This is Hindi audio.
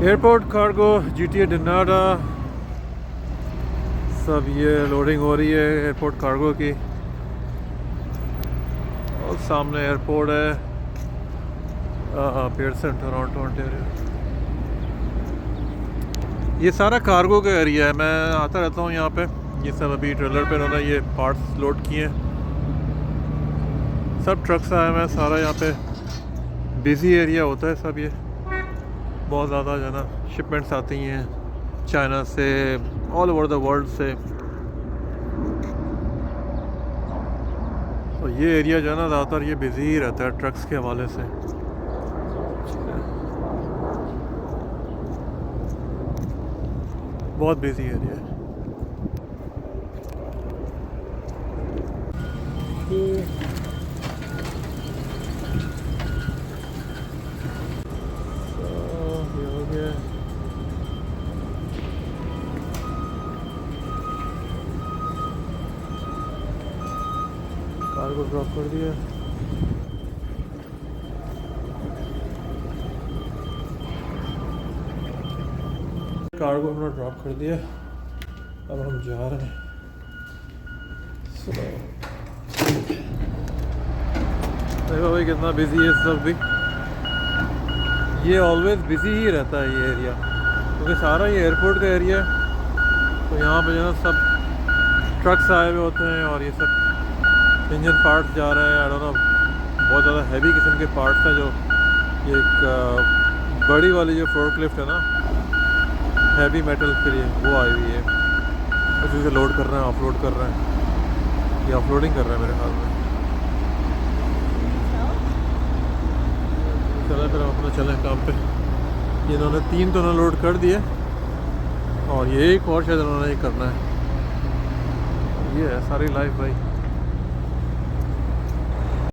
एयरपोर्ट कार्गो GTA डनाडा सब ये लोडिंग हो रही है एयरपोर्ट कार्गो की। और सामने एयरपोर्ट है पियर्सन टोरंटो ओंटारियो। ये सारा कार्गो का एरिया है, मैं आता रहता हूँ यहाँ पे। ये सब अभी ट्रेलर पे उन्होंने ये पार्ट्स लोड किए हैं, सब ट्रक्स आए हुए हैं, सारा यहाँ पे बिज़ी एरिया होता है सब। ये बहुत ज़्यादा जो है ना शिपमेंट्स आती हैं चाइना से, ऑल ओवर द वर्ल्ड से। तो ये एरिया जो है ना ज़्यादातर ये बिज़ी ही रहता है ट्रक्स के हवाले से। बहुत बिज़ी एरिया है। कार को ड्रॉप कर दिया। कार को हमने ड्रॉप कर दिया, अब हम जा रहे हैं। देखो भाई कितना बिजी है सब भी। ये ऑलवेज बिजी ही रहता है ये एरिया, क्योंकि सारा ये एयरपोर्ट का एरिया है। तो यहाँ पे जो है सब ट्रक्स आए हुए होते हैं और ये सब इंजन पार्ट्स जा रहे हैं। आई डोंट नो, बहुत ज़्यादा हैवी किस्म के पार्ट्स हैं। जो ये एक बड़ी वाली जो फोर्कलिफ्ट है ना, हैवी मेटल के लिए, वो आई हुई है। उसी से लोड कर रहे हैं, ऑफलोड कर रहे हैं। ये ऑफलोडिंग कर रहे हैं मेरे ख्याल में। चले फिर हम अपना चलें काम पे। ये इन्होंने 3 तो ना लोड कर दिए और ये एक और शायद इन्होंने ही करना है। ये है सारी लाइफ भाई।